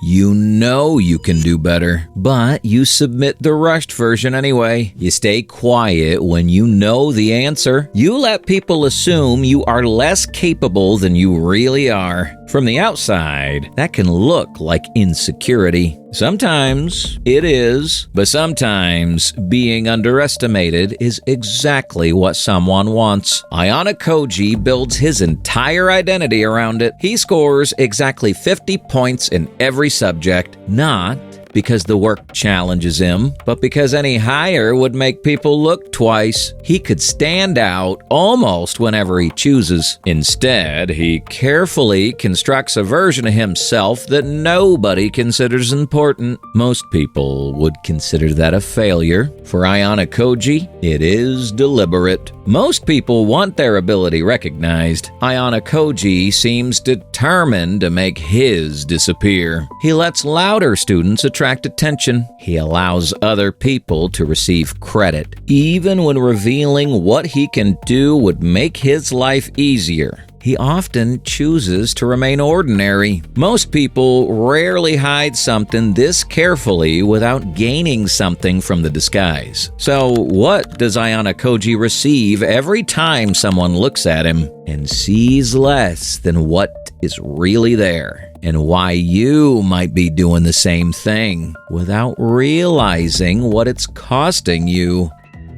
You know you can do better, but you submit the rushed version anyway. You stay quiet when you know the answer. You let people assume you are less capable than you really are. From the outside, that can look like insecurity. Sometimes it is, but sometimes being underestimated is exactly what someone wants. Ayanokoji builds his entire identity around it. He scores exactly 50 points in every subject, not because the work challenges him, but because any higher would make people look twice. He could stand out almost whenever he chooses. Instead, he carefully constructs a version of himself that nobody considers important. Most people would consider that a failure. For Ayanokoji, it is deliberate. Most people want their ability recognized. Ayanokoji seems determined to make his disappear. He lets louder students attract attention. He allows other people to receive credit, even when revealing what he can do would make his life easier. He often chooses to remain ordinary. Most people rarely hide something this carefully without gaining something from the disguise. So what does Ayanokoji receive every time someone looks at him and sees less than what is really there? And why you might be doing the same thing without realizing what it's costing you.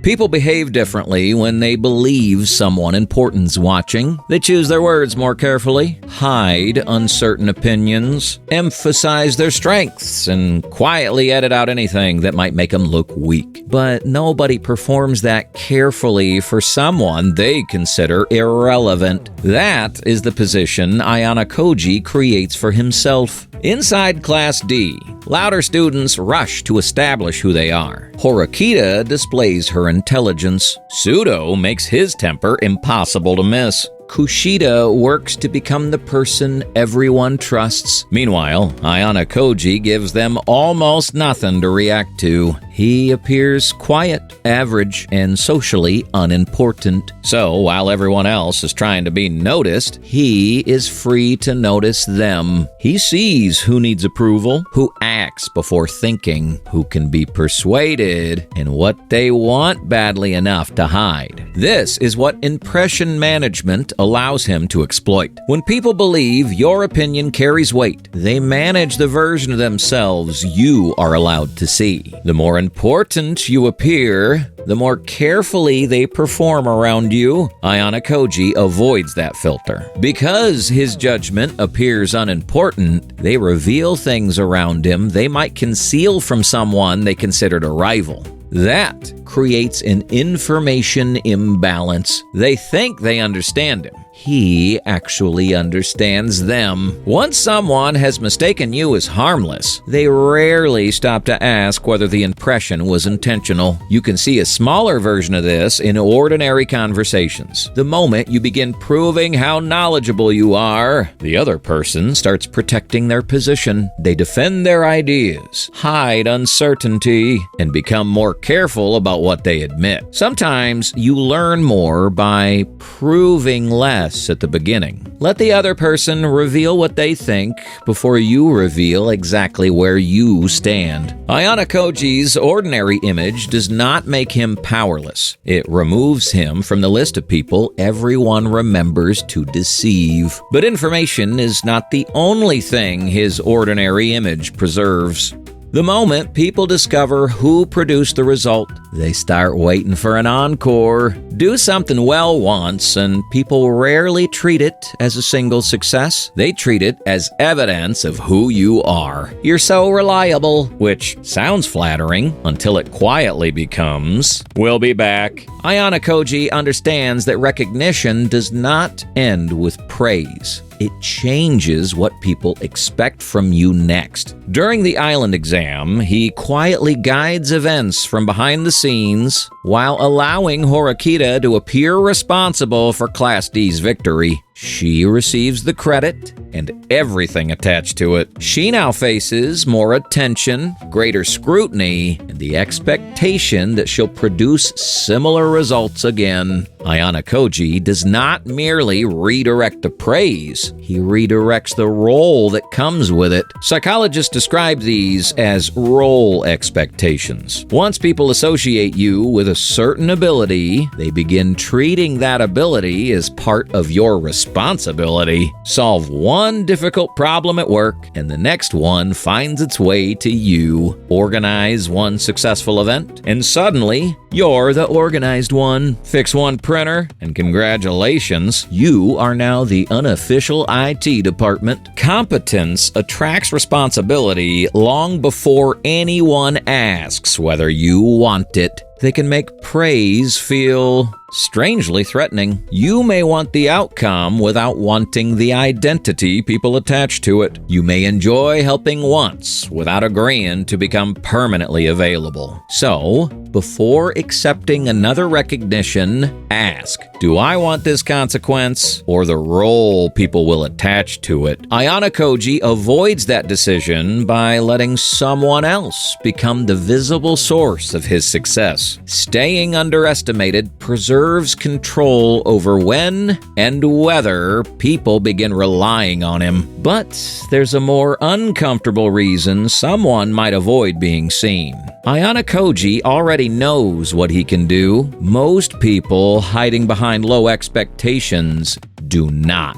People behave differently when they believe someone important's watching. They choose their words more carefully, hide uncertain opinions, emphasize their strengths, and quietly edit out anything that might make them look weak. But nobody performs that carefully for someone they consider irrelevant. That is the position Ayanokoji creates for himself. Inside Class D, louder students rush to establish who they are. Horikita displays her intelligence. Sudo makes his temper impossible to miss. Kushida works to become the person everyone trusts. Meanwhile, Ayanokoji gives them almost nothing to react to. He appears quiet, average, and socially unimportant. So, while everyone else is trying to be noticed, he is free to notice them. He sees who needs approval, who acts before thinking, who can be persuaded, and what they want badly enough to hide. This is what impression management allows him to exploit. When people believe your opinion carries weight, they manage the version of themselves you are allowed to see. The more important you appear, the more carefully they perform around you. Ayanokoji avoids that filter. Because his judgment appears unimportant, they reveal things around him they might conceal from someone they considered a rival. That creates an information imbalance. They think they understand him. He actually understands them. Once someone has mistaken you as harmless, they rarely stop to ask whether the impression was intentional. You can see a smaller version of this in ordinary conversations. The moment you begin proving how knowledgeable you are, the other person starts protecting their position. They defend their ideas, hide uncertainty, and become more careful about what they admit. Sometimes you learn more by proving less at the beginning. Let the other person reveal what they think before you reveal exactly where you stand. Ayanokoji's ordinary image does not make him powerless. It removes him from the list of people everyone remembers to deceive. But information is not the only thing his ordinary image preserves. The moment people discover who produced the result, they start waiting for an encore. Do something well once, and people rarely treat it as a single success. They treat it as evidence of who you are. You're so reliable, which sounds flattering until it quietly becomes, "We'll be back." Ayanokoji understands that recognition does not end with praise. It changes what people expect from you next. During the island exam, he quietly guides events from behind the scenes while allowing Horikita to appear responsible for Class D's victory. She receives the credit and everything attached to it. She now faces more attention, greater scrutiny, and the expectation that she'll produce similar results again. Ayanokoji does not merely redirect the praise, he redirects the role that comes with it. Psychologists describe these as role expectations. Once people associate you with a certain ability, they begin treating that ability as part of your responsibility. Solve one difficult problem at work, and the next one finds its way to you. Organize one successful event, and suddenly, you're the organized one. Fix one printer, and congratulations, you are now the unofficial IT department. Competence attracts responsibility long before anyone asks whether you want it. They can make praise feel strangely threatening. You may want the outcome without wanting the identity people attach to it. You may enjoy helping once without agreeing to become permanently available. So, before accepting another recognition, ask, do I want this consequence or the role people will attach to it? Ayanokoji avoids that decision by letting someone else become the visible source of his success. Staying underestimated preserves control over when and whether people begin relying on him. But there's a more uncomfortable reason someone might avoid being seen. Ayanokoji already knows what he can do. Most people hiding behind low expectations do not.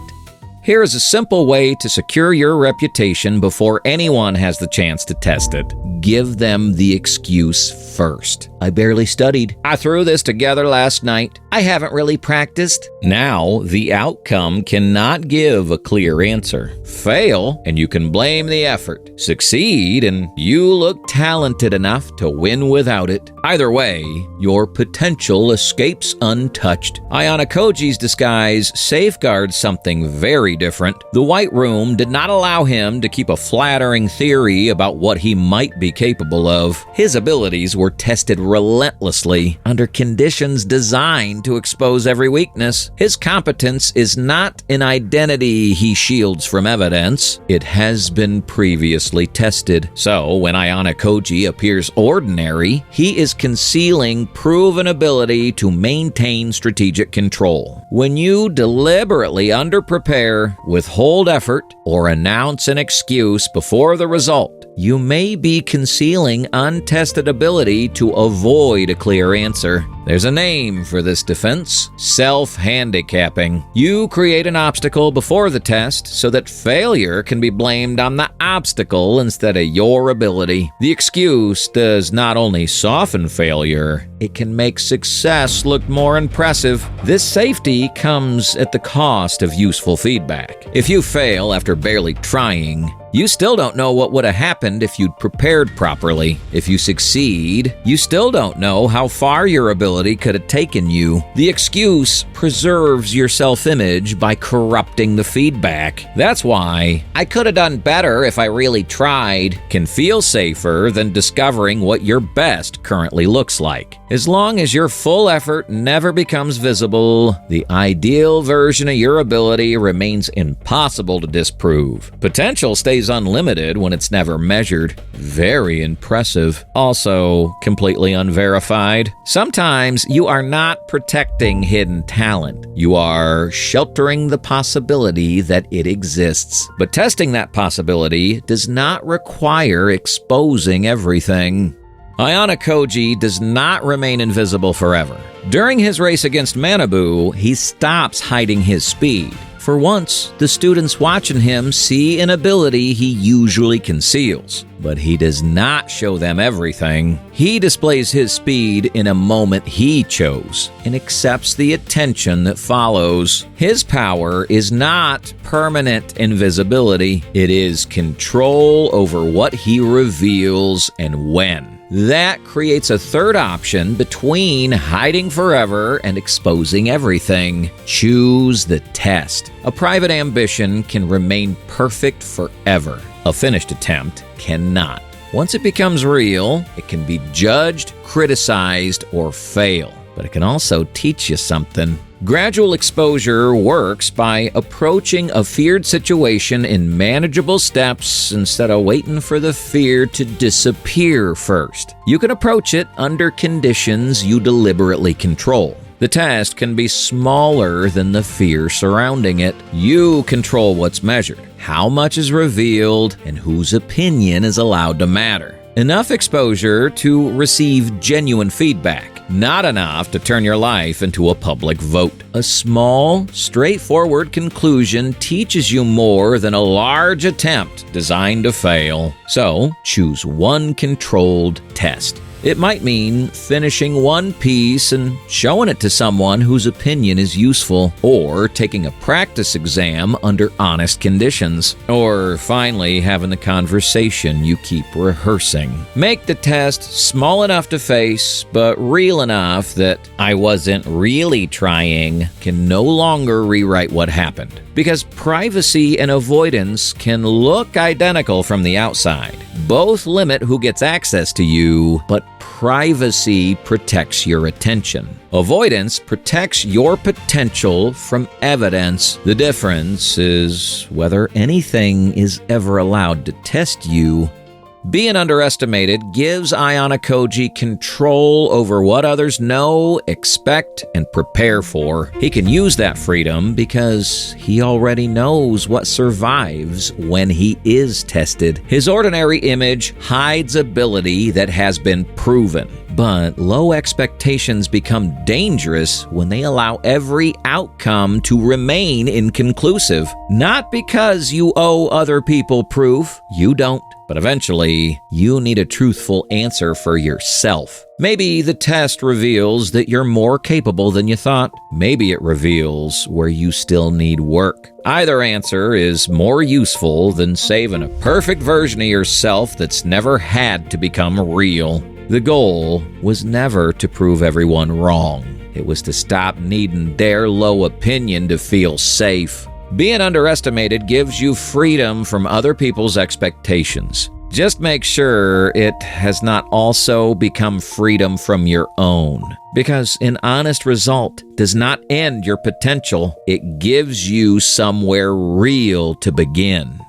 Here is a simple way to secure your reputation before anyone has the chance to test it. Give them the excuse first. I barely studied. I threw this together last night. I haven't really practiced. Now, the outcome cannot give a clear answer. Fail, and you can blame the effort. Succeed, and you look talented enough to win without it. Either way, your potential escapes untouched. Ayanokoji's disguise safeguards something very different. The White Room did not allow him to keep a flattering theory about what he might be capable of. His abilities were tested relentlessly under conditions designed to expose every weakness. His competence is not an identity he shields from evidence. It has been previously tested. So, when Ayanokoji appears ordinary, he is concealing proven ability to maintain strategic control. When you deliberately underprepare, withhold effort, or announce an excuse before the result, you may be concealing untested ability to avoid a clear answer. There's a name for this defense: self-handicapping. You create an obstacle before the test so that failure can be blamed on the obstacle instead of your ability. The excuse does not only soften failure, it can make success look more impressive. This safety comes at the cost of useful feedback. If you fail after barely trying, you still don't know what would have happened if you'd prepared properly. If you succeed, you still don't know how far your ability could have taken you. The excuse preserves your self-image by corrupting the feedback. That's why "I could have done better if I really tried" can feel safer than discovering what your best currently looks like. As long as your full effort never becomes visible, the ideal version of your ability remains impossible to disprove. Potential stays unlimited when it's never measured. Very impressive. Also, completely unverified. Sometimes you are not protecting hidden talent. You are sheltering the possibility that it exists. But testing that possibility does not require exposing everything. Ayanokoji does not remain invisible forever. During his race against Manabu, he stops hiding his speed. For once, the students watching him see an ability he usually conceals, but he does not show them everything. He displays his speed in a moment he chose and accepts the attention that follows. His power is not permanent invisibility. It is control over what he reveals and when. That creates a third option between hiding forever and exposing everything. Choose the test. A private ambition can remain perfect forever. A finished attempt cannot. Once it becomes real, it can be judged, criticized, or fail. But it can also teach you something. Gradual exposure works by approaching a feared situation in manageable steps instead of waiting for the fear to disappear first. You can approach it under conditions you deliberately control. The test can be smaller than the fear surrounding it. You control what's measured, how much is revealed, and whose opinion is allowed to matter. Enough exposure to receive genuine feedback, not enough to turn your life into a public vote. A small, straightforward conclusion teaches you more than a large attempt designed to fail. So, choose one controlled test. It might mean finishing one piece and showing it to someone whose opinion is useful, or taking a practice exam under honest conditions, or finally having the conversation you keep rehearsing. Make the test small enough to face, but real enough that "I wasn't really trying" can no longer rewrite what happened. Because privacy and avoidance can look identical from the outside. Both limit who gets access to you, but privacy protects your attention. Avoidance protects your potential from evidence. The difference is whether anything is ever allowed to test you. Being underestimated gives Ayanokoji control over what others know, expect, and prepare for. He can use that freedom because he already knows what survives when he is tested. His ordinary image hides ability that has been proven. But low expectations become dangerous when they allow every outcome to remain inconclusive. Not because you owe other people proof, you don't. But eventually, you need a truthful answer for yourself. Maybe the test reveals that you're more capable than you thought. Maybe it reveals where you still need work. Either answer is more useful than saving a perfect version of yourself that's never had to become real. The goal was never to prove everyone wrong. It was to stop needing their low opinion to feel safe. Being underestimated gives you freedom from other people's expectations. Just make sure it has not also become freedom from your own. Because an honest result does not end your potential, it gives you somewhere real to begin.